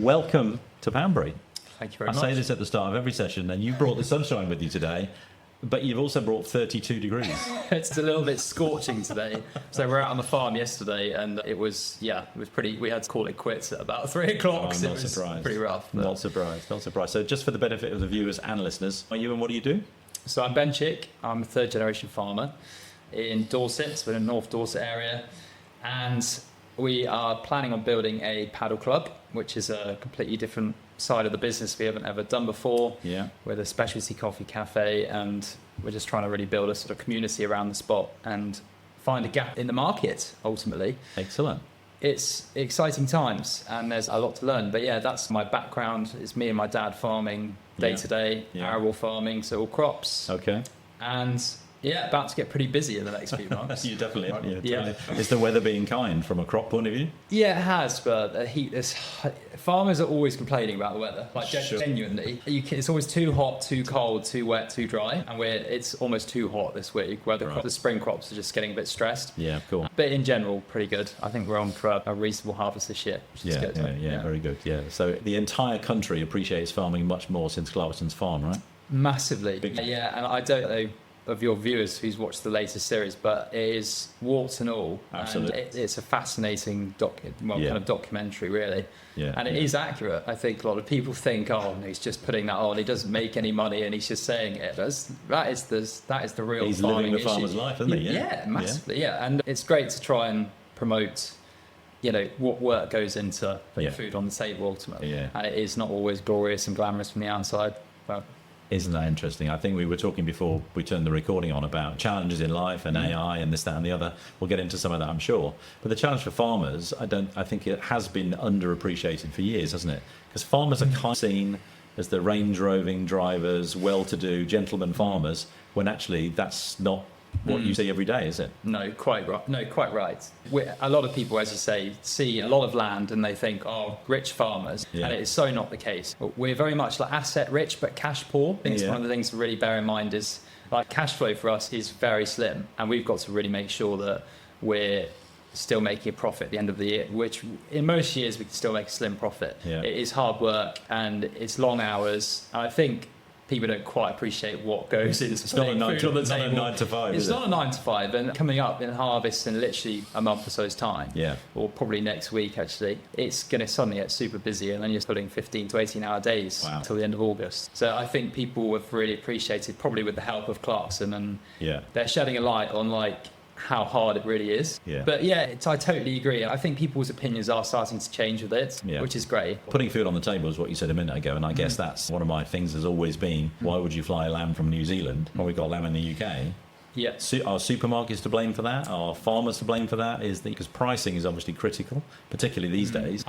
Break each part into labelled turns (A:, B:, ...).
A: welcome to Banbury.
B: Thank you very
A: I
B: much.
A: say this at the start of every session, and you brought the sunshine with you today, but you've also brought 32 degrees.
B: It's a little bit scorching today. So we're out on the farm yesterday, and it was pretty. We had to call it quits at about 3 o'clock.
A: I'm not
B: it was
A: surprised.
B: Pretty rough. But.
A: Not surprised. So just for the benefit of the viewers and listeners, are you and what do you do?
B: So I'm Ben Chick. I'm a third generation farmer in Dorset, so in the North Dorset area, and we are planning on building a paddle club, which is a completely different side of the business we haven't ever done before.
A: Yeah.
B: We're the specialty coffee cafe, and we're just trying to really build a sort of community around the spot and find a gap in the market, ultimately.
A: Excellent.
B: It's exciting times, and there's a lot to learn. But yeah, that's my background. It's me and my dad farming day to day, arable farming, so all crops.
A: Okay.
B: And yeah, about to get pretty busy in the next few months.
A: You definitely are.
B: Yeah.
A: Is the weather being kind from a crop point of view?
B: Yeah, it has, but the heat is... Farmers are always complaining about the weather, like
A: Sure.
B: genuinely. It's always too hot, too cold, too wet, too dry, and it's almost too hot this week, where the spring crops are just getting a bit stressed.
A: Yeah, cool.
B: But in general, pretty good. I think we're on for a reasonable harvest this year, which is good.
A: Yeah, very good. Yeah, so the entire country appreciates farming much more since Clarkson's farm, right?
B: Massively.
A: Big time.
B: Yeah, and I don't know of your viewers who's watched the latest series, but it is warts and all.
A: Absolutely.
B: And it's a fascinating kind of documentary, really.
A: Yeah.
B: And it is accurate. I think a lot of people think, oh, he's just putting that on. He doesn't make any money, and he's just saying it. That is the real.
A: He's
B: farming
A: living the
B: issue.
A: farmer's life, isn't he?
B: Yeah, massively. Yeah, and it's great to try and promote. What work goes into putting food on the table ultimately.
A: Yeah.
B: And it is not always glorious and glamorous from the outside. Well,
A: isn't that interesting? I think we were talking before we turned the recording on about challenges in life and AI and this, that, and the other. We'll get into some of that, I'm sure. But the challenge for farmers, I think it has been underappreciated for years, hasn't it? Because farmers are kind of seen as the range roving drivers, well-to-do gentleman farmers, when actually that's not what you see every day, is it?
B: No, quite right. A lot of people, as you say, see a lot of land and they think, oh, rich farmers.
A: Yeah.
B: And it is so not the case. We're very much like asset rich, but cash poor. I think it's one of the things to really bear in mind is like cash flow for us is very slim. And we've got to really make sure that we're still making a profit at the end of the year, which in most years we can still make a slim profit.
A: Yeah.
B: It is hard work and it's long hours. And I think people don't quite appreciate what goes into putting food on the table.
A: Not a 9 to 5,
B: It's
A: is it?
B: not a 9 to 5, and coming up in harvest in literally a month or so's time, or probably next week actually, it's going to suddenly get super busy, and then you're putting 15 to 18-hour days until the end of August. So I think people have really appreciated, probably with the help of Clarkson, and they're shedding a light on how hard it really is.
A: Yeah.
B: But I totally agree. I think people's opinions are starting to change with it, which is great.
A: Putting food on the table is what you said a minute ago, and I guess that's one of my things has always been, why would you fly lamb from New Zealand when we've got lamb in the UK?
B: Yeah.
A: Are supermarkets to blame for that? Are farmers to blame for that? Because pricing is obviously critical, particularly these days.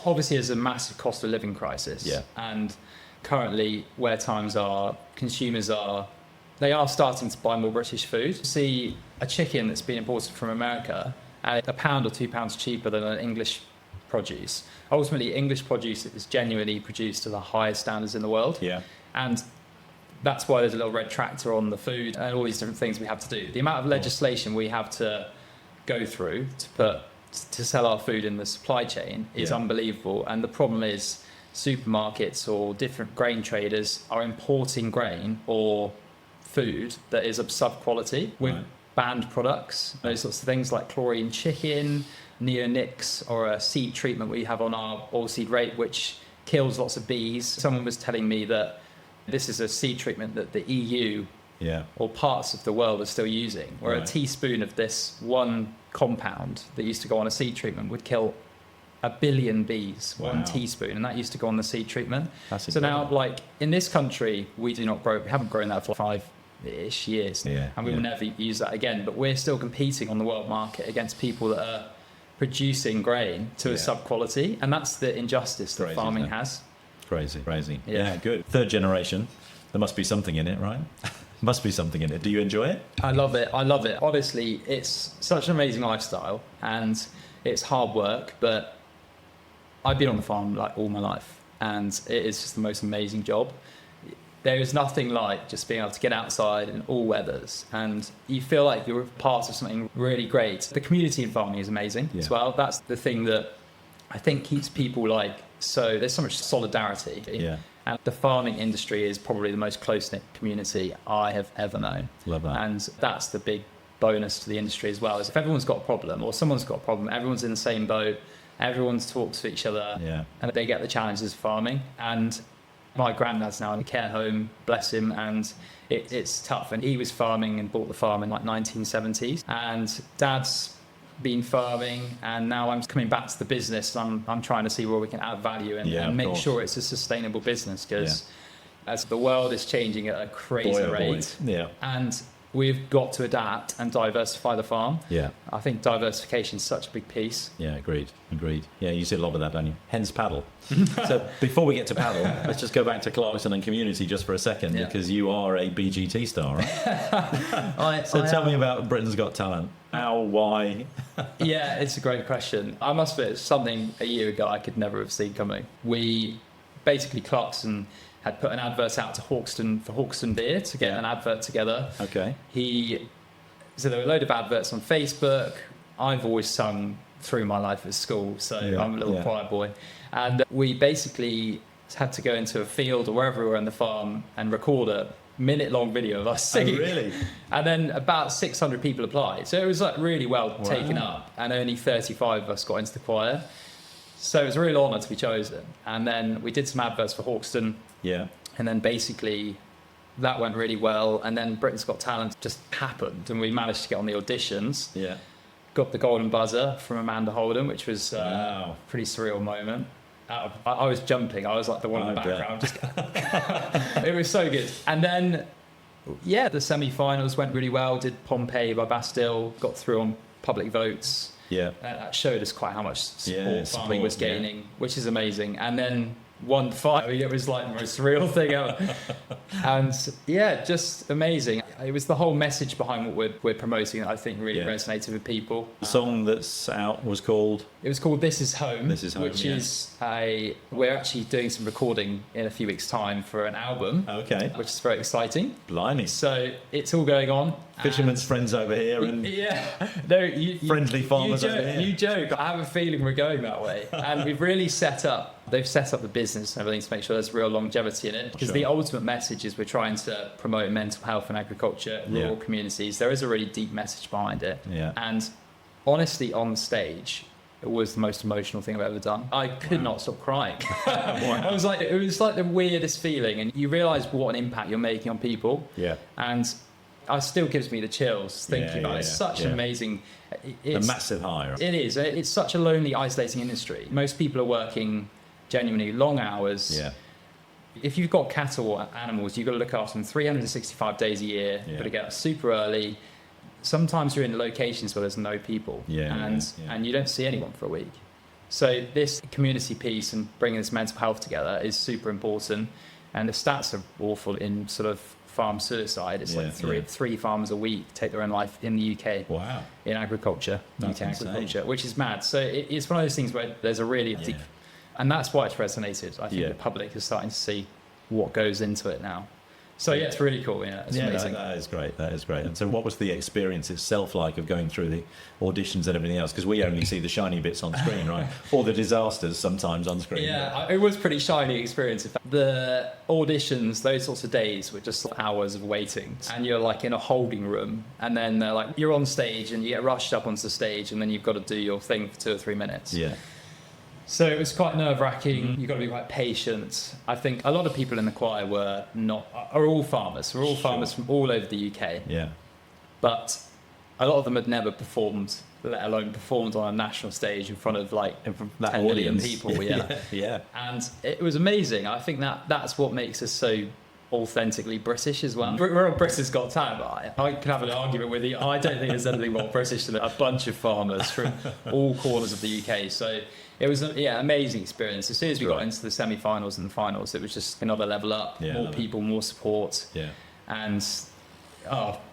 B: Obviously, there's a massive cost of living crisis.
A: Yeah.
B: And currently, where times are, consumers are, they are starting to buy more British food. See a chicken that's been imported from America at £1 or £2 cheaper than an English produce. Ultimately, English produce is genuinely produced to the highest standards in the world.
A: Yeah.
B: And that's why there's a little red tractor on the food and all these different things we have to do. The amount of legislation we have to go through to sell our food in the supply chain is unbelievable. And the problem is supermarkets or different grain traders are importing grain or food that is of sub-quality with banned products, those sorts of things like chlorine chicken, neonics, or a seed treatment we have on our oilseed rape, which kills lots of bees. Someone was telling me that this is a seed treatment that the EU or parts of the world are still using, where a teaspoon of this one compound that used to go on a seed treatment would kill 1 billion bees, one teaspoon, and that used to go on the seed treatment. So now, in this country, we haven't grown that for 5-ish years, and we will never use that again. But we're still competing on the world market against people that are producing grain to a sub-quality, and that's the injustice that farming has.
A: Crazy. Yeah, good. Third generation. There must be something in it, right? Must be something in it. Do you enjoy it?
B: I love it. Honestly, it's such an amazing lifestyle, and it's hard work, but I've been on the farm all my life, and it is just the most amazing job. There is nothing like just being able to get outside in all weathers, and you feel like you're part of something really great. The community in farming is amazing as well. That's the thing that I think keeps people so there's so much solidarity.
A: Yeah.
B: And the farming industry is probably the most close-knit community I have ever known.
A: Love that.
B: And that's the big bonus to the industry as well, is if everyone's got a problem or someone's got a problem, everyone's in the same boat, everyone's talks to each other, and they get the challenges of farming. And my granddad's now in a care home, bless him, and it's tough. And he was farming and bought the farm in 1970s. And Dad's been farming, and now I'm coming back to the business. I'm trying to see where we can add value and make sure it's a sustainable business, because as the world is changing at a crazy rate, and we've got to adapt and diversify the farm.
A: Yeah.
B: I think diversification is such a big piece.
A: Yeah, agreed. Yeah, you see a lot of that, don't you? Hence Padel. So before we get to Padel, let's just go back to Clarkson and community just for a second, because you are a BGT star, right? Tell me about Britain's Got Talent. How, why?
B: Yeah, it's a great question. I must admit, it's something a year ago I could never have seen coming. Clarkson had put an advert out to Hawkston beer to get an advert together.
A: Okay.
B: So there were a load of adverts on Facebook. I've always sung through my life at school, so I'm a little choir boy. And we basically had to go into a field or wherever we were on the farm and record a minute-long video of us singing.
A: Oh, really?
B: And then about 600 people applied. So it was really well taken up, and only 35 of us got into the choir. So it was a real honour to be chosen. And then we did some adverts for Hawkston.
A: Yeah.
B: And then basically that went really well. And then Britain's Got Talent just happened, and we managed to get on the auditions. Yeah. Got the golden buzzer from Amanda Holden, which was a pretty surreal moment. I was jumping. I was like the one in the background. It was so good. And then, the semi-finals went really well. Did Pompeii by Bastille, got through on public votes. Yeah. That showed us quite how much support farming was gaining, which is amazing. And then won the fight. It was like the most surreal thing ever. And just amazing. It was the whole message behind what we're promoting that I think really resonated with people.
A: The song that's out was called?
B: It was called This Is Home.
A: This Is Home,
B: which is we're actually doing some recording in a few weeks' time for an album.
A: Okay.
B: Which is very exciting.
A: Blimey.
B: So it's all going on.
A: Fishermen's friends over here and friendly farmers over here.
B: You joke. I have a feeling we're going that way. And we've really they've set up the business and everything to make sure there's real longevity in it. Because the ultimate message is we're trying to promote mental health and agriculture in rural communities. There is a really deep message behind it. Yeah. And honestly, on stage, it was the most emotional thing I've ever done. I could not stop crying. It was like the weirdest feeling. And you realise what an impact you're making on people. Yeah. And it still gives me the chills thinking about it. It's such an amazing...
A: It's a massive high. Right?
B: It is. It's such a lonely, isolating industry. Most people are working genuinely long hours. Yeah. If you've got cattle or animals, you've got to look after them 365 days a year. You've got to get up super early. Sometimes you're in locations where there's no people. And you don't see anyone for a week. So this community piece and bringing this mental health together is super important. And the stats are awful in sort of farm suicide. It's three farmers a week take their own life in the UK. Wow. In agriculture,
A: That's insane.
B: agriculture, which is mad. So it's one of those things where there's a really deep, and that's why it's resonated. I think the public is starting to see what goes into it now. So it's really cool. Yeah, it's amazing.
A: That is great. And so, what was the experience itself like of going through the auditions and everything else? Because we only see the shiny bits on screen, right? Or the disasters sometimes on screen.
B: Yeah, it was a pretty shiny experience. The auditions, those sorts of days, were just hours of waiting, and you're like in a holding room, and then they're like you're on stage, and you get rushed up onto the stage, and then you've got to do your thing for 2 or 3 minutes. Yeah. So it was quite nerve-wracking. You've got to be quite patient. I think a lot of people in the choir are all farmers. We're all farmers from all over the UK. Yeah. But a lot of them had never performed, let alone performed on a national stage in front of 10 million people. Yeah. And it was amazing. I think that's what makes us so authentically British as well. We're on Britain's Got Talent, but I can have an argument with you. I don't think there's anything more British than a bunch of farmers from all corners of the UK. So it was an amazing experience. As soon as we got into the semi-finals and the finals, it was just another level up. More people, more support. Yeah. And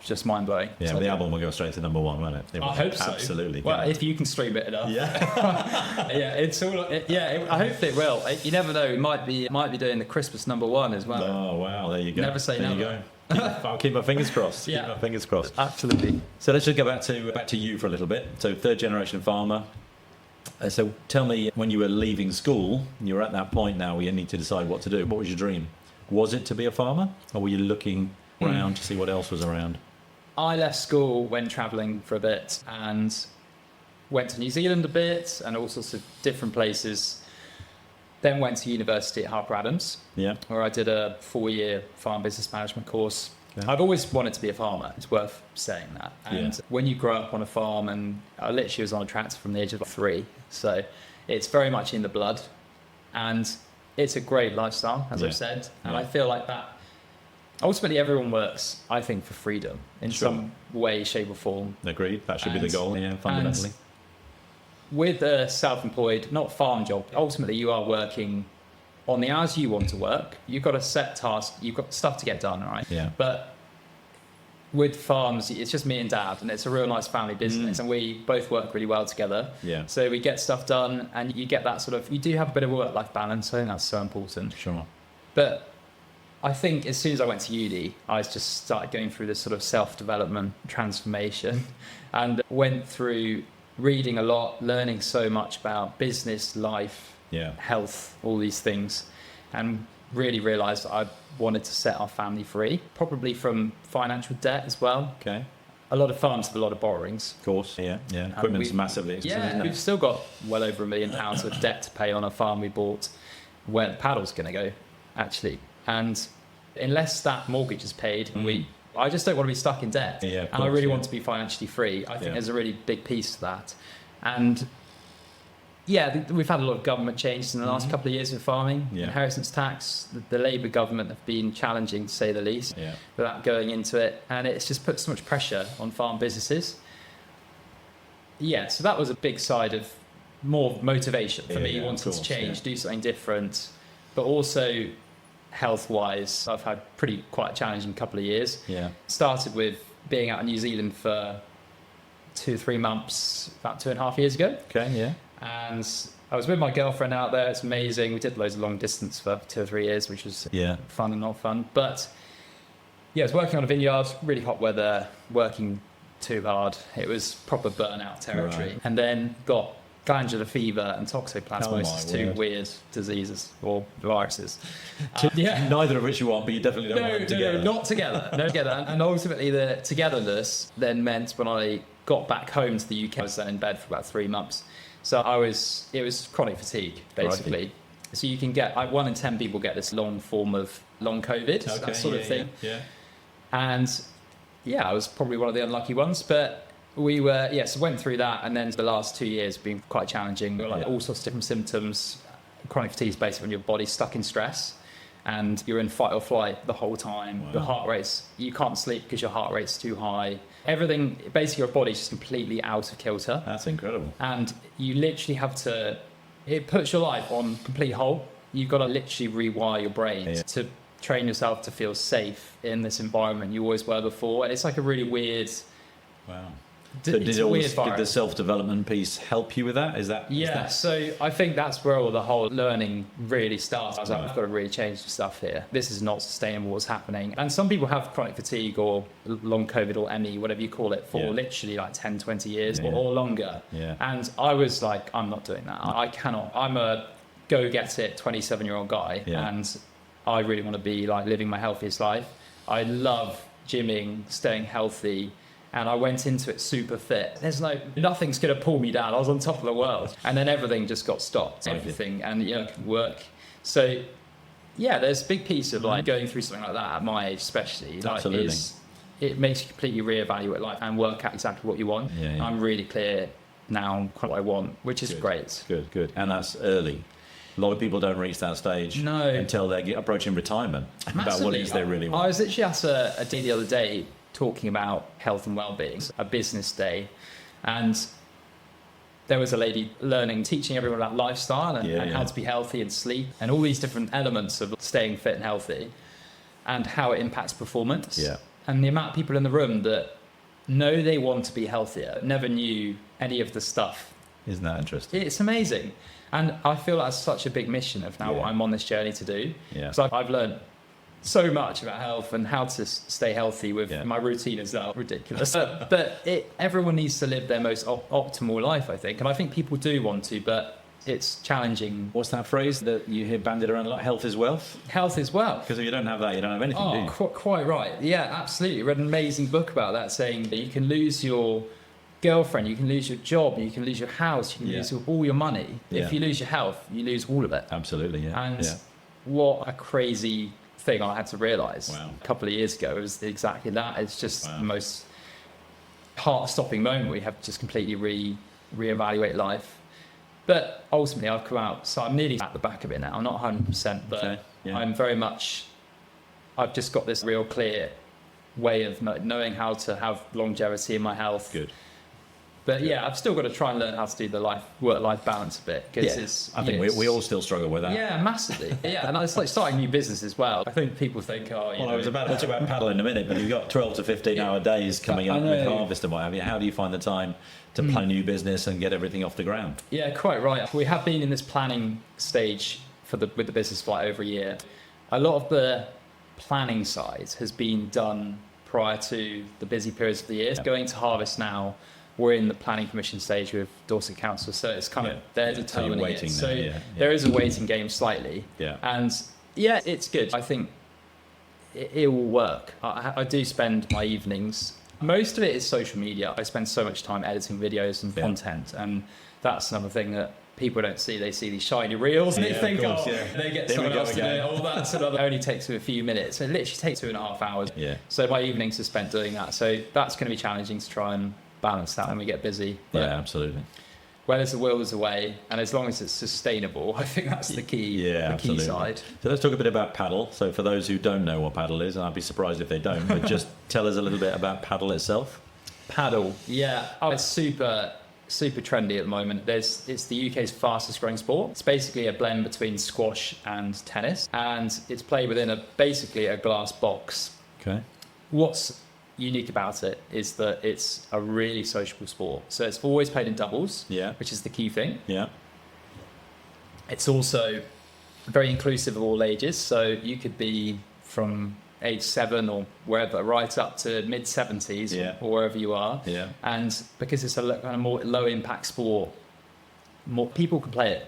B: just mind-blowing. Yeah,
A: the album will go straight to number 1, won't it?
B: I hope so.
A: Absolutely.
B: Well, if you can stream it enough. Yeah. It's all. I hope it will. You never know. It might be doing the Christmas number 1 as well.
A: Oh wow! There you go.
B: Never say never.
A: There you go. I'll keep my fingers crossed.
B: Yeah.
A: Keep my fingers crossed.
B: Absolutely.
A: So let's just go back to you for a little bit. So 3rd generation farmer. So tell me, when you were leaving school, you're at that point now where you need to decide what to do. What was your dream? Was it to be a farmer, or were you looking around to see what else was around?
B: I left school, went travelling for a bit, and went to New Zealand a bit and all sorts of different places. Then went to university at Harper Adams, where I did a 4-year farm business management course. Yeah. I've always wanted to be a farmer. It's worth saying that. And when you grow up on a farm, and I literally was on a tractor from the age of 3, so it's very much in the blood, and it's a great lifestyle, as I've said. And I feel like that ultimately everyone works, I think, for freedom in some way, shape or form.
A: Agreed. That should be the goal, fundamentally.
B: With a self-employed, not farm job, ultimately you are working on the hours you want to work. You've got a set task, you've got stuff to get done, right?
A: Yeah.
B: But with farms, it's just me and Dad, and it's a real nice family business, and we both work really well together.
A: Yeah.
B: So we get stuff done, and you get that sort of, you do have a bit of work-life balance. I think that's so important.
A: Sure.
B: But I think as soon as I went to uni, I just started going through this sort of self-development transformation, and went through reading a lot, learning so much about business, life, health, all these things, and really realised I wanted to set our family free, probably from financial debt as well.
A: Okay.
B: A lot of farms have a lot of borrowings.
A: Of course, Equipment's massively expensive.
B: Yeah, we've still got well over £1 million of debt to pay on a farm we bought where the paddle's going to go, actually. And unless that mortgage is paid, I just don't want to be stuck in debt.
A: Yeah,
B: and I really want to be financially free. I think there's a really big piece to that. And we've had a lot of government changes in the last couple of years with farming. Inheritance tax, the Labour government have been challenging, to say the least, without going into it. And it's just put so much pressure on farm businesses. So that was a big side of more motivation for me, wanting to change, do something different. But also health-wise, I've had quite a challenging couple of years. Started with being out in New Zealand for 2-3 months about 2.5 years ago. And I was with my girlfriend out there. It's amazing. We did loads of long distance for 2 or 3 years, which was fun and not fun. But I was working on a vineyard, really hot weather, working too hard. It was proper burnout territory. Right. And then got glandular fever and toxoplasmosis, 2 weird diseases or viruses.
A: Neither of which you want, but you definitely don't want them together.
B: No, not together. No, together. And ultimately the togetherness then meant when I got back home to the UK, I was then in bed for about 3 months. So it was chronic fatigue, basically. Right. So you can get, 1 in 10 people get this long form of long COVID, that sort of thing. And I was probably one of the unlucky ones, but we were, so went through that, and then the last 2 years have been quite challenging. We were all sorts of different symptoms. Chronic fatigue is basically when your body's stuck in stress and you're in fight or flight the whole time. Wow. The heart rate's, you can't sleep because your heart rate's too high. Everything, basically your body's just completely out of kilter.
A: That's incredible.
B: And you literally have to, it puts your life on complete hold. You've got to literally rewire your brain to train yourself to feel safe in this environment you always were before. And it's like a really weird...
A: Wow. So did the self-development piece help you with that? So I think that's where all the whole learning really starts. I was like, I've got to really change some stuff here. This is not sustainable what's happening. And some people have chronic fatigue or long COVID or ME, whatever you call it, for literally like 10, 20 years or longer. And I was like, I'm not doing that. I cannot. I'm a go-get-it 27-year-old guy, and I really want to be like living my healthiest life. I love gymming, staying healthy. And I went into it super fit. There's nothing's going to pull me down. I was on top of the world. And then everything just got stopped. Everything. And, work. So, there's a big piece of going through something like that at my age, especially. Absolutely.
B: It makes you completely reevaluate life and work out exactly what you want. I'm really clear now what I want, which is great.
A: Good. And that's early. A lot of people don't reach that stage until they're approaching retirement. About what it is they really want.
B: I was literally at a day the other day talking about health and well-being, a business day, and there was a lady teaching everyone about lifestyle and how to be healthy and sleep and all these different elements of staying fit and healthy and how it impacts performance. And the amount of people in the room that know they want to be healthier never knew any of the stuff.
A: Isn't that interesting?
B: It's amazing. And I feel that's such a big mission of now what I'm on this journey to do. So I've learned so much about health and how to stay healthy with my routine is ridiculous. But everyone needs to live their most optimal life, I think. And I think people do want to, but it's challenging.
A: What's that phrase that you hear bandied around a lot? Health is wealth?
B: Health is wealth.
A: Because if you don't have that, you don't have anything, do you?
B: Quite right. Yeah, absolutely. I read an amazing book about that, saying that you can lose your girlfriend, you can lose your job, you can lose your house, you can lose all your money. If you lose your health, you lose all of it.
A: Absolutely, yeah.
B: And what a crazy thing I had to realise a couple of years ago. It was exactly that. It's just the most heart-stopping moment where you have to just completely reevaluate life. But ultimately, I've come out, so I'm nearly at the back of it now. I'm not 100%, but I'm very much, I've just got this real clear way of knowing how to have longevity in my health.
A: Good.
B: But I've still got to try and learn how to do the work-life balance a bit. Cause
A: I think we all still struggle with that.
B: Yeah, massively. And it's like starting a new business as well. I think people think,
A: I was about to talk about paddle in a minute, but you've got 12 to 15 hour days coming up with harvest and what have you. How do you find the time to plan a new business and get everything off the ground?
B: Yeah, quite right. We have been in this planning stage with the business for like over a year. A lot of the planning side has been done prior to the busy periods of the year. Going to harvest now, we're in the planning permission stage with Dorset Council, so it's kind of they're determining it. So there is a waiting game slightly. And it's good. I think it will work. I do spend my evenings. Most of it is social media. I spend so much time editing videos and content, and that's another thing that people don't see. They see these shiny reels and they think, they get someone else to do it. All that sort of only takes a few minutes. It literally takes 2.5 hours. So my evenings are spent doing that. So that's going to be challenging to try and balance that when we get busy. But
A: absolutely.
B: Where there's a will, there's a way, and as long as it's sustainable, I think that's the key. Key side.
A: So let's talk a bit about paddle. So for those who don't know what paddle is, and I'd be surprised if they don't, but just tell us a little bit about paddle itself.
B: Paddle, it's super trendy at the moment. It's the UK's fastest growing sport. It's basically a blend between squash and tennis, and it's played within basically a glass box.
A: Okay.
B: What's unique about it is that it's a really sociable sport. So it's always played in doubles, which is the key thing. It's also very inclusive of all ages. So you could be from age 7 or wherever, right up to mid-70s or wherever you are. And because it's a kind of more low impact sport, more people can play it.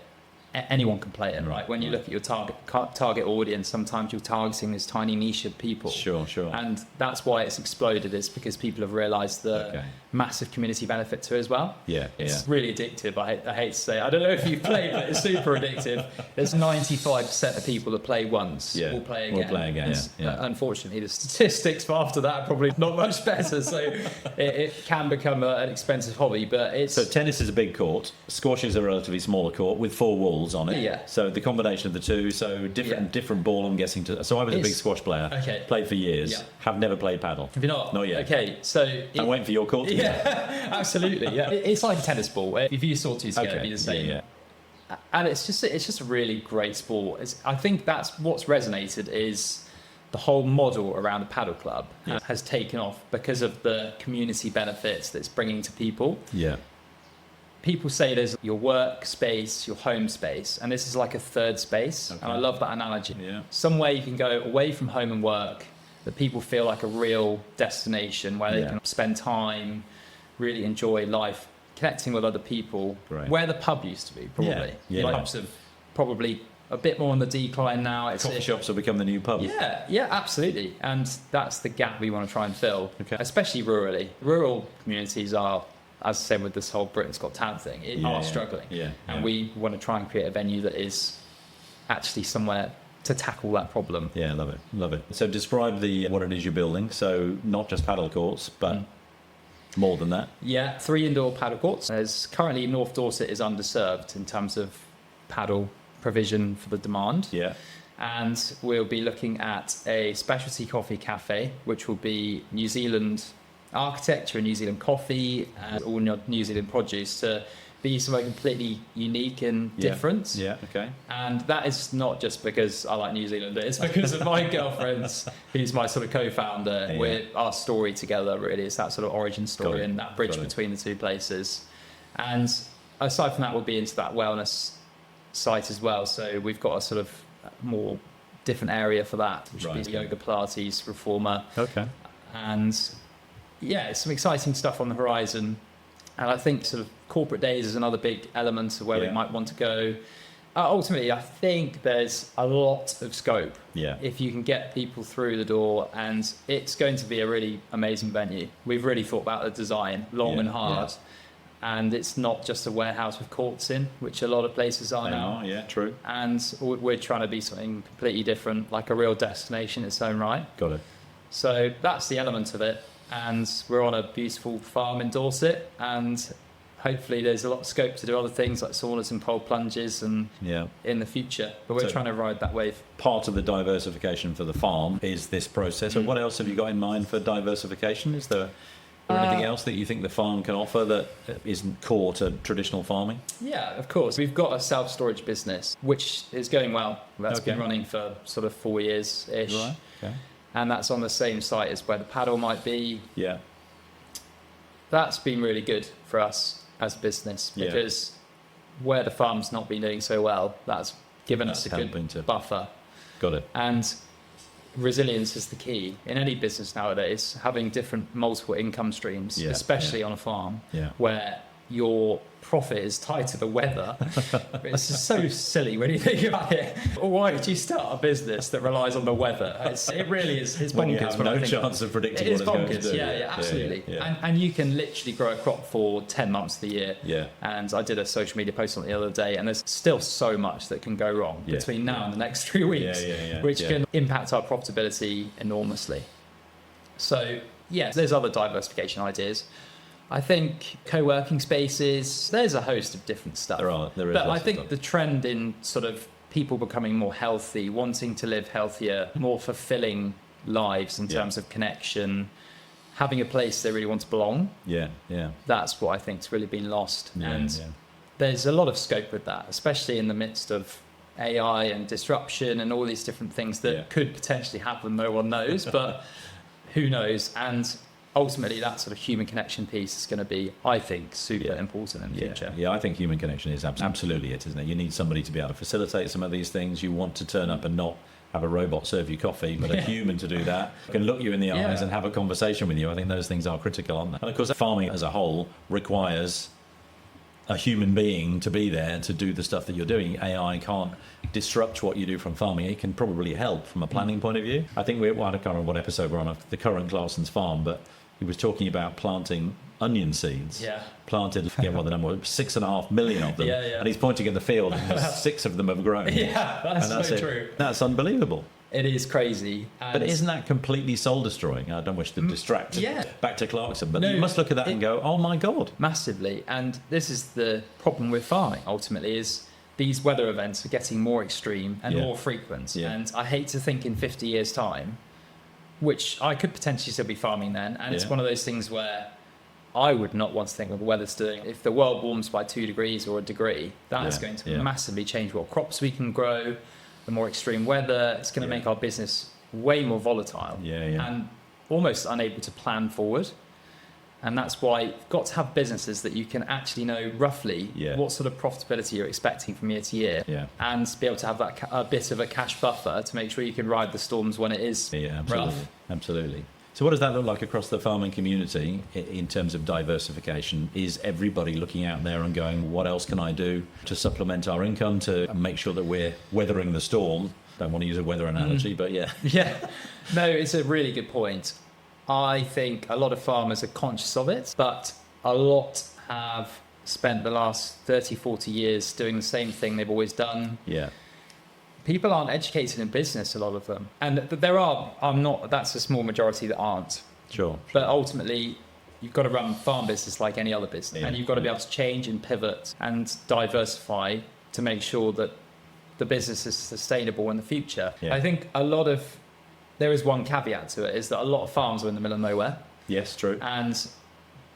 B: Anyone can play it, right? When you look at your target audience, sometimes you're targeting this tiny niche of people.
A: Sure.
B: And that's why it's exploded, is because people have realised the massive community benefit to it as well. It's really addictive. I hate to say it. I don't know if you've played, but it's super addictive. There's 95% of people that play once will play again. Unfortunately, the statistics for after that are probably not much better. So it can become an expensive hobby, but it's...
A: So tennis is a big court. Squash is a relatively smaller court with 4 walls on it. So the combination of the two, so different ball, I'm guessing. So I was a big squash player. Played for years. Have never played paddle.
B: Have you not?
A: Not yet.
B: Okay, so...
A: I'm waiting for your court.
B: Absolutely. It's like a tennis ball. If you saw two together, it'd be the same. And it's just a really great sport. I think that's what's resonated is the whole model around the paddle club has taken off because of the community benefits that it's bringing to people. People say there's your work space, your home space, and this is like a third space. And I love that analogy. Somewhere you can go away from home and work that people feel like a real destination where they can spend time, really enjoy life, connecting with other people. Where the pub used to be, probably. Pubs have probably a bit more on the decline now.
A: Coffee shops have become the new pubs.
B: Yeah, absolutely. And that's the gap we want to try and fill, especially rurally. Rural communities are, as I said with this whole Britain's Got Talent thing, are struggling. And we want to try and create a venue that is actually somewhere to tackle that problem.
A: Love it. So describe what it is you're building. So not just paddle courts, but more than that.
B: 3 indoor paddle courts. There's currently North Dorset is underserved in terms of paddle provision for the demand. And we'll be looking at a specialty coffee cafe, which will be New Zealand architecture and New Zealand coffee and all New Zealand produce to be somewhere completely unique and different. And that is not just because I like New Zealand, it's because of my girlfriend, who's my sort of co-founder. Our story together really is that sort of origin story and that bridge between the two places. And aside from that, we'll be into that wellness site as well. So we've got a sort of more different area for that, which would
A: Right.
B: be yoga, Pilates, reformer.
A: Okay.
B: And yeah, it's some exciting stuff on the horizon. And I think sort of corporate days is another big element of where we
A: Yeah.
B: might want to go. Ultimately, I think there's a lot of scope
A: Yeah.
B: if you can get people through the door, and it's going to be a really amazing venue. We've really thought about the design long
A: Yeah,
B: and hard, and it's not just a warehouse with courts in, which a lot of places are now.
A: Yeah, true.
B: And we're trying to be something completely different, like a real destination in its own right.
A: Got it.
B: So that's the element of it. And we're on a beautiful farm in Dorset, and hopefully there's a lot of scope to do other things like saunas and pole plunges and
A: Yeah.
B: in the future. But we're
A: So-
B: trying to ride that wave.
A: Part of the diversification for the farm is this process. So what else have you got in mind for diversification? Is there anything else that you think the farm can offer that isn't core to traditional farming?
B: Yeah, of course. We've got a self-storage business, which is going well. That's been
A: Okay.
B: running for sort of 4 years-ish.
A: Right. Okay.
B: And that's on the same site as where the Padel might be.
A: Yeah.
B: That's been really good for us as a business,
A: Yeah.
B: because where the farm's not been doing so well, that's given us a
A: That's
B: good
A: helping to-
B: buffer.
A: Got it.
B: And resilience is the key in any business nowadays, having different multiple income streams,
A: Yeah,
B: especially on a farm
A: Yeah.
B: where your profit is tied to the weather. It's just so silly when you think about it. Why did you start a business that relies on the weather? It really is. It's bonkers.
A: When you have
B: when I
A: no
B: think
A: chance of predicting
B: it is
A: what it's going
B: bonkers.
A: to do.
B: Yeah, absolutely.
A: Yeah.
B: And you can literally grow a crop for 10 months of the year.
A: Yeah.
B: And I did a social media post on it the other day, and there's still so much that can go wrong
A: Yeah.
B: between now and the next 3 weeks, which
A: yeah.
B: can impact our profitability enormously. So, yes, there's other diversification ideas. I think co-working spaces, there's a host of different stuff.
A: There is
B: But I
A: lots of
B: think
A: stuff.
B: the trend in sort of people becoming more healthy, wanting to live healthier, more fulfilling lives in
A: Yeah.
B: terms of connection, having a place they really want to belong,
A: Yeah. Yeah.
B: that's what I think's really been lost.
A: Yeah.
B: And
A: yeah.
B: there's a lot of scope with that, especially in the midst of AI and disruption and all these different things that
A: Yeah.
B: could potentially happen. No one knows, but who knows? And ultimately, that sort of human connection piece is going to be, I think, super important in the future.
A: Yeah, I think human connection is absolutely it, isn't it? You need somebody to be able to facilitate some of these things. You want to turn up and not have a robot serve you coffee, but a human to do that, can look you in the eyes
B: Yeah.
A: and have a conversation with you. I think those things are critical, aren't they? And of course, farming as a whole requires a human being to be there to do the stuff that you're doing. AI can't disrupt what you do from farming. It can probably help from a planning point of view. I think I can't remember what episode we're on of the current Clarson's farm, but he was talking about planting onion seeds.
B: Yeah.
A: Planted, I forget what the number was, 6.5 million of them.
B: Yeah, yeah.
A: And he's pointing at the field and 6 of them have grown.
B: Yeah, that's
A: And
B: so
A: it.
B: true.
A: That's unlievable.
B: It is crazy.
A: But
B: And
A: isn't that completely soul destroying? I don't wish to distract
B: yeah.
A: back to Clarkson, but
B: No,
A: you must look at that and go, oh my God.
B: massively? And this is the problem with farming, ultimately, is these weather events are getting more extreme and
A: Yeah.
B: more frequent.
A: Yeah.
B: And I hate to think in 50 years' time, which I could potentially still be farming then. And it's
A: Yeah.
B: one of those things where I would not want to think of the weather's doing. If the world warms by 2 degrees or a degree, that's
A: Yeah,
B: going to
A: yeah.
B: massively change what crops we can grow. The more extreme weather, it's going to
A: Yeah.
B: make our business way more volatile
A: Yeah, yeah.
B: and almost unable to plan forward. And that's why you've got to have businesses that you can actually know roughly
A: Yeah.
B: what sort of profitability you're expecting from year to year,
A: Yeah.
B: and be able to have that a bit of a cash buffer to make sure you can ride the storms when it is
A: Yeah, absolutely.
B: rough.
A: Absolutely. So what does that look like across the farming community in terms of diversification? Is everybody looking out there and going, what else can I do to supplement our income to make sure that we're weathering the storm? Don't want to use a weather analogy, but yeah.
B: Yeah, no, it's a really good point. I think a lot of farmers are conscious of it, but a lot have spent the last 30, 40 years doing the same thing they've always done.
A: Yeah.
B: People aren't educated in business, a lot of them. And that's a small majority that aren't.
A: Sure.
B: But ultimately, you've got to run farm business like any other business.
A: Yeah.
B: And you've got to be able to change and pivot and diversify to make sure that the business is sustainable in the future.
A: Yeah.
B: I think there is one caveat to it, is that a lot of farms are in the middle of nowhere.
A: Yes, true.
B: And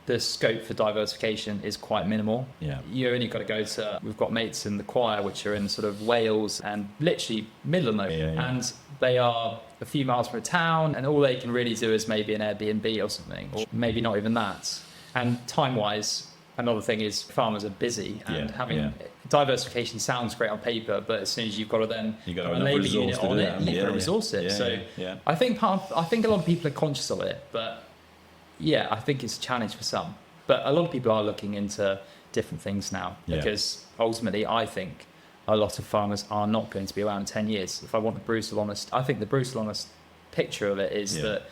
B: the scope for diversification is quite minimal.
A: Yeah.
B: You only got to go to, we've got mates in the choir which are in sort of Wales and literally middle of nowhere.
A: Yeah, yeah.
B: And they are a few miles from a town, and all they can really do is maybe an Airbnb or something, or maybe not even that. And time-wise, another thing is farmers are busy, and
A: Yeah,
B: having
A: yeah.
B: diversification sounds great on paper, but as soon as you've got to then
A: You got
B: put
A: to
B: a
A: have enough
B: labour unit
A: resource to
B: on
A: do
B: it,
A: that.
B: you've got to resource it. So I think I think a lot of people are conscious of it, but yeah, I think it's a challenge for some. But a lot of people are looking into different things now because ultimately I think a lot of farmers are not going to be around in 10 years. If I want the brutal honest, I think the brutal honest picture of it is that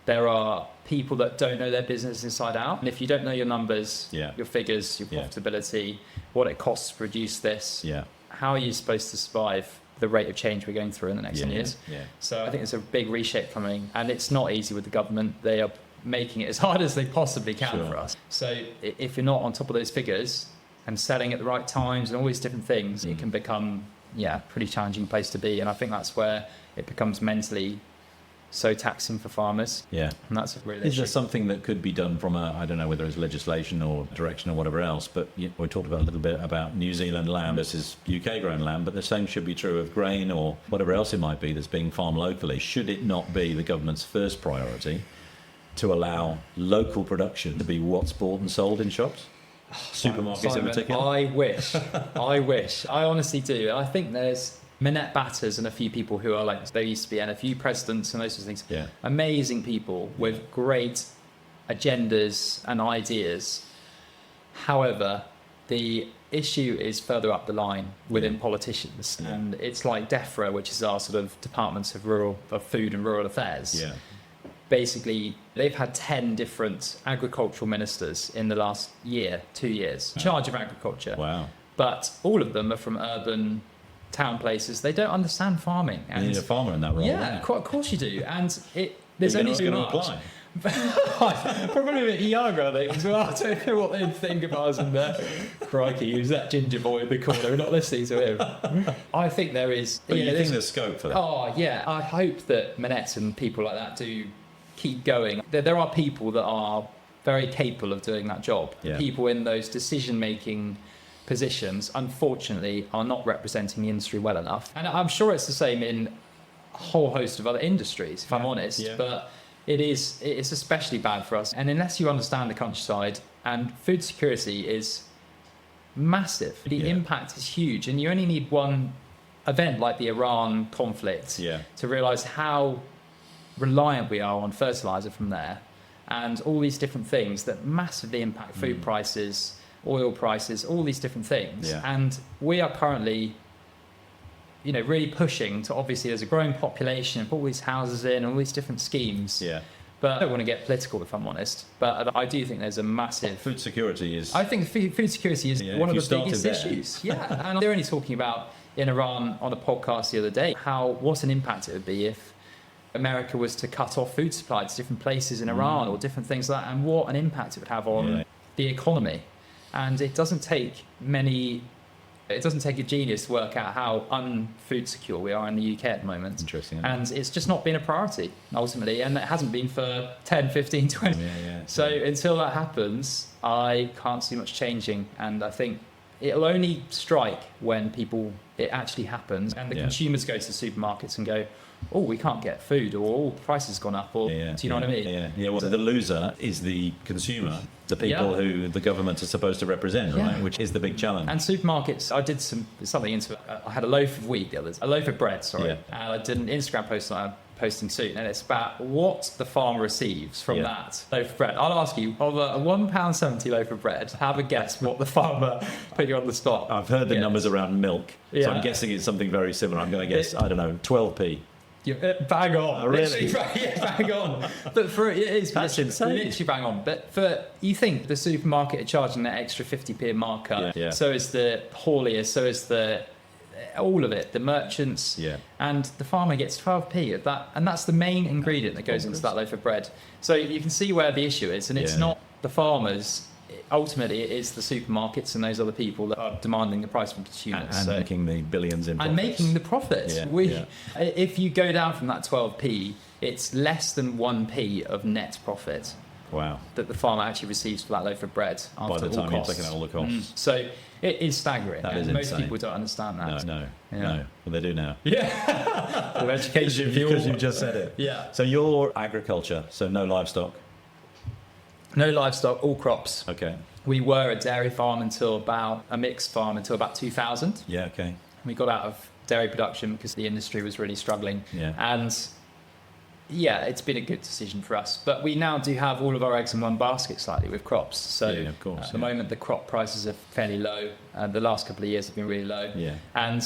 B: there are people that don't know their business inside out. And if you don't know your numbers, your figures, your profitability, what it costs to produce this, how are you supposed to survive the rate of change we're going through in the next 10 years? So I think it's a big reshape coming, and it's not easy with the government. They are making it as hard as they possibly can for us. So if you're not on top of those figures and selling at the right times and all these different things, it can become a pretty challenging place to be. And I think that's where it becomes mentally so taxing for farmers. And that's a really
A: Is there something that could be done from I don't know whether it's legislation or direction or whatever else, but we talked about a little bit about New Zealand lamb versus UK grown lamb, but the same should be true of grain or whatever else it might be that's being farmed locally. Should it not be the government's first priority to allow local production to be what's bought and sold in shops? Supermarkets in particular?
B: I wish. I honestly do. I think there's Minette Batters and a few people who are like they used to be, and a few presidents and those sorts of things. Amazing people with great agendas and ideas. However, the issue is further up the line within politicians, and it's like DEFRA, which is our sort of Departments of Food and Rural Affairs. Basically, they've had 10 different agricultural ministers in the last 2 years, in charge of agriculture.
A: Wow.
B: But all of them are from urban town places. They don't understand farming.
A: And you need a farmer in that role.
B: Of course you do. And there's only so much. Probably a bit younger, I think, as well. I don't know what they'd think if I was in there. Crikey, who's that ginger boy in the corner? We're not listening to him. I think there is...
A: But you think there's scope for that?
B: Oh, yeah. I hope that Minette and people like that do keep going. There are people that are very capable of doing that job. People in those decision-making positions, unfortunately, are not representing the industry well enough. And I'm sure it's the same in a whole host of other industries, if I'm honest. But it's especially bad for us. And unless you understand the countryside, and food security is massive. The impact is huge. And you only need one event like the Iran conflict to realise how reliant we are on fertiliser from there, and all these different things that massively impact food prices, oil prices, all these different things. And we are currently really pushing to, obviously there's a growing population, put all these houses in, all these different schemes. But I don't want to get political, if I'm honest, but I do think there's a massive...
A: Food security is...
B: I think food security is one of the biggest issues. And they're only talking about in Iran on a podcast the other day, what an impact it would be if America was to cut off food supply to different places in Iran or different things like that, and what an impact it would have on the economy. And it doesn't take a genius to work out how unfood secure we are in the UK at the moment.
A: Interesting.
B: And it's just not been a priority, ultimately, and it hasn't been for 10, 15, 20. So until that happens, I can't see much changing, and I think it'll only strike when it actually happens, and the consumers go to the supermarkets and go, oh, we can't get food, or the price has gone up, or do you know what I mean?
A: Well, the loser is the consumer, the people who the government are supposed to represent, right? Which is the big challenge.
B: And supermarkets, I did something into it. I had a loaf of bread, and I did an Instagram post on posting soon, and it's about what the farmer receives from that loaf of bread. I'll ask you, of a £1.70 loaf of bread, have a guess what the farmer put you on the spot.
A: I've heard the numbers around milk, so I'm guessing it's something very similar. I'm going to guess, I don't know, 12p.
B: Bang on.
A: Oh, really?
B: Bang on. But that's insane. Literally bang on. But you think the supermarket are charging that extra 50p markup. So is the haulier, so is all of it, the merchants, and the farmer gets 12p of that, and that's the main ingredient that goes into that loaf of bread. So you can see where the issue is, and it's not the farmers. Ultimately, it is the supermarkets and those other people that are demanding the price from consumers.
A: And making the billions in profits.
B: And making the profits. If you go down from that 12p, it's less than 1p of net profit.
A: Wow.
B: That the farmer actually receives for that loaf of bread after all costs.
A: By the time you're taking out all the costs.
B: So it is staggering.
A: That is
B: most
A: insane.
B: people don't understand that.
A: No. Well, they do now.
B: Of education.
A: Because you just said it. So you're agriculture, so no livestock.
B: No livestock, all crops.
A: Okay.
B: We were a dairy farm a mixed farm until about 2000.
A: Yeah, okay.
B: We got out of dairy production because the industry was really struggling.
A: Yeah.
B: And yeah, it's been a good decision for us. But we now do have all of our eggs in one basket slightly with crops. So
A: Yeah, of course,
B: at the moment, the crop prices are fairly low. The last couple of years have been really low.
A: Yeah.
B: And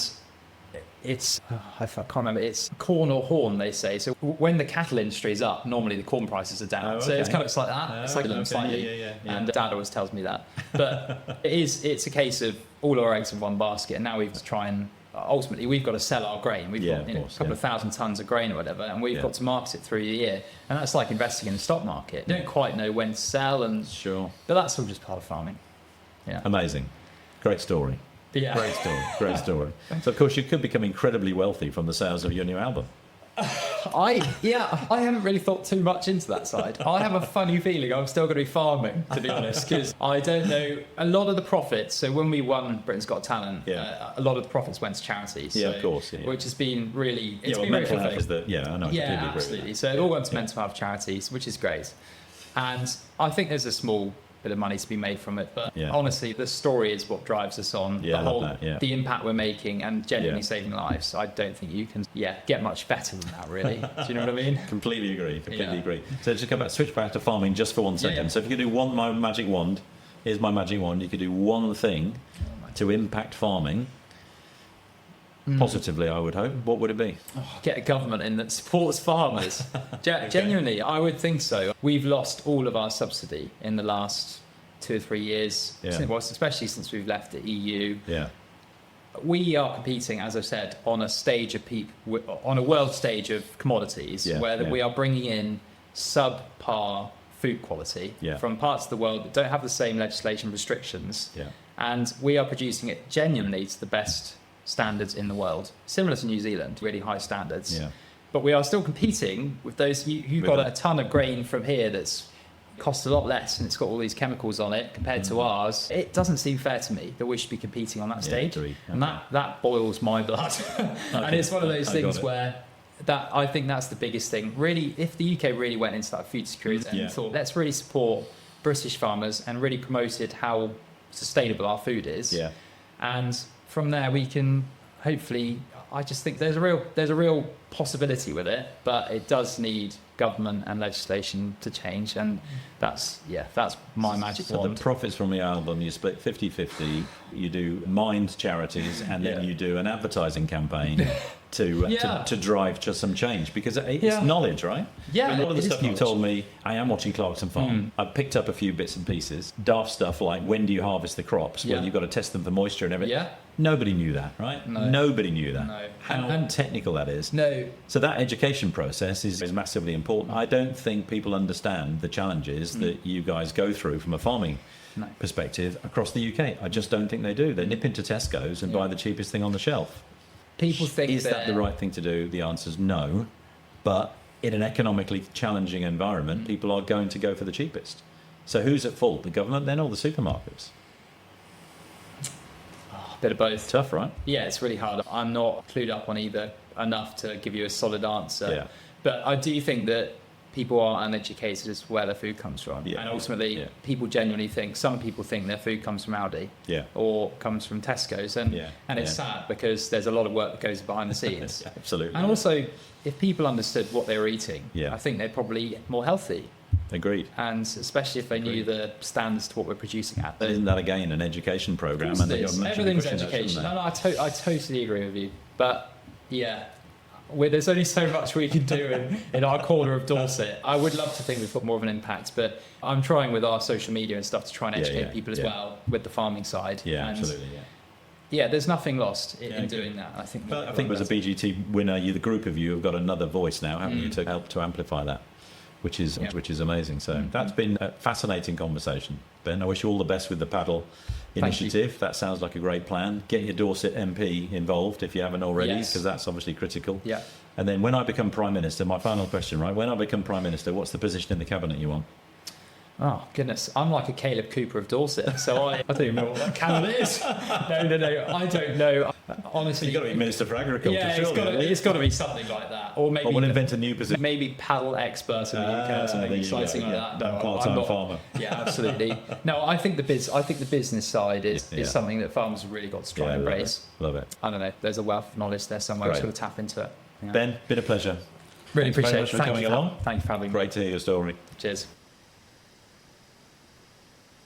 B: it's, I can't remember, it's corn or horn, they say. So when the cattle industry is up, normally the corn prices are down.
A: Oh,
B: So it's
A: okay.
B: kind of like that. It's like
A: okay.
B: slightly.
A: Yeah.
B: And Dad always tells me that. But it's a case of all our eggs in one basket. And now we've got to try and ultimately we've got to sell our grain. We've got a couple of thousand tons of grain or whatever, and we've got to market it through the year. And that's like investing in the stock market. You don't quite know when to sell, and
A: Sure.
B: but that's all just part of farming. Yeah.
A: Amazing. Great story.
B: Yeah.
A: Great story. Great story. So, of course, you could become incredibly wealthy from the sales of your new album.
B: I haven't really thought too much into that side. I have a funny feeling I'm still going to be farming, to be honest, because I don't know a lot of the profits. So when we won Britain's Got Talent, a lot of the profits went to charities.
A: Yeah,
B: so,
A: of course. Yeah.
B: Which has been really, it's
A: well,
B: been very
A: mental health
B: fulfilling.
A: is I know. I
B: Yeah,
A: completely agree with
B: absolutely.
A: that.
B: So it all went to mental health charities, which is great. And I think there's a small bit of money to be made from it, but honestly, the story is what drives us on.
A: Yeah, I love that,
B: the impact we're making and genuinely saving lives. I don't think you can get much better than that, really. Do you know what I mean?
A: Completely agree. So just switch back to farming just for 1 second. So if you could do my magic wand, here's my magic wand. You could do one thing to impact farming positively, I would hope. What would it be?
B: Get a government in that supports farmers. Genuinely, I would think so. We've lost all of our subsidy in the last 2 or 3 years, especially since we've left the EU.
A: Yeah.
B: We are competing, as I've said, on a world stage of commodities, where we are bringing in subpar food quality from parts of the world that don't have the same legislation restrictions, and we are producing it genuinely to the best standards in the world, similar to New Zealand, really high standards. But we are still competing with those. You've got a ton of grain from here that's costs a lot less, and it's got all these chemicals on it compared to ours. It doesn't seem fair to me that we should be competing on that stage, and that boils my blood. And it's one of those things where I think that's the biggest thing. Really, if the UK really went into that food security and thought, let's really support British farmers and really promoted how sustainable our food is, and from there we can hopefully. I just think there's a real possibility with it, but it does need government and legislation to change, and that's my magic wand.
A: So the profits from the album, you split 50-50, you do mind charities, and then you do an advertising campaign to drive just some change, because it's knowledge, right?
B: Yeah,
A: I mean, a lot of the stuff you
B: knowledge.
A: told me, I am watching Clarkson Farm. I've picked up a few bits and pieces, daft stuff like when do you harvest the crops? Well, you've got to test them for moisture and everything.
B: Yeah.
A: Nobody knew that, right?
B: No.
A: Nobody knew that.
B: No.
A: How technical that is.
B: No.
A: So that education process is massively important. I don't think people understand the challenges that you guys go through from a farming perspective across the UK. I just don't think they do. They nip into Tesco's and buy the cheapest thing on the shelf.
B: People think
A: is that the right thing to do? The answer is no. But in an economically challenging environment, people are going to go for the cheapest. So who's at fault? The government then, or the supermarkets?
B: Bit of both.
A: Tough, right?
B: Yeah, it's really hard. I'm not clued up on either enough to give you a solid answer.
A: Yeah.
B: But I do think that people are uneducated as to where their food comes from.
A: Yeah.
B: And ultimately, people genuinely think, some people think their food comes from Aldi or comes from Tesco's. And it's sad because there's a lot of work that goes behind the scenes.
A: Absolutely.
B: And also, if people understood what they were eating,
A: Yeah.
B: I think they'd probably eat more healthy.
A: Agreed.
B: And especially if they knew the standards to what we're producing at.
A: But isn't that, again, an education programme? And
B: everything's education. No, I totally agree with you. But, there's only so much we can do in our corner of Dorset. I would love to think we've got more of an impact, but I'm trying with our social media and stuff to try and educate people as well with the farming side.
A: Yeah,
B: and
A: absolutely,
B: there's nothing lost in doing that. I think
A: as a BGT winner, the group of you have got another voice now, haven't you, to help to amplify that, which is amazing. So that's been a fascinating conversation, Ben. I wish you all the best with the Padel initiative. That sounds like a great plan. Get your Dorset MP involved if you haven't already, because that's obviously critical.
B: Yeah.
A: And then when I become Prime Minister, my final question, right? When I become Prime Minister, what's the position in the Cabinet you want?
B: Oh, goodness. I'm like a Caleb Cooper of Dorset, so I don't even know what that camel is. No, I don't know. Honestly.
A: You've got to be Minister for Agriculture,
B: yeah,
A: surely.
B: it's got to be something like that. Or maybe
A: we'll invent a new position.
B: maybe paddle expert in the UK or something exciting like that. No,
A: part-time
B: I'm
A: farmer.
B: Yeah, absolutely. No, I think the business side is something that farmers have really got to try and embrace.
A: Love it.
B: I don't know. There's a wealth of knowledge there somewhere. We've got to tap into it. Yeah.
A: Ben, been a pleasure.
B: Really
A: Thanks very
B: appreciate
A: much
B: it.
A: for coming along.
B: Thank you for having me.
A: Great to hear your story.
B: Cheers.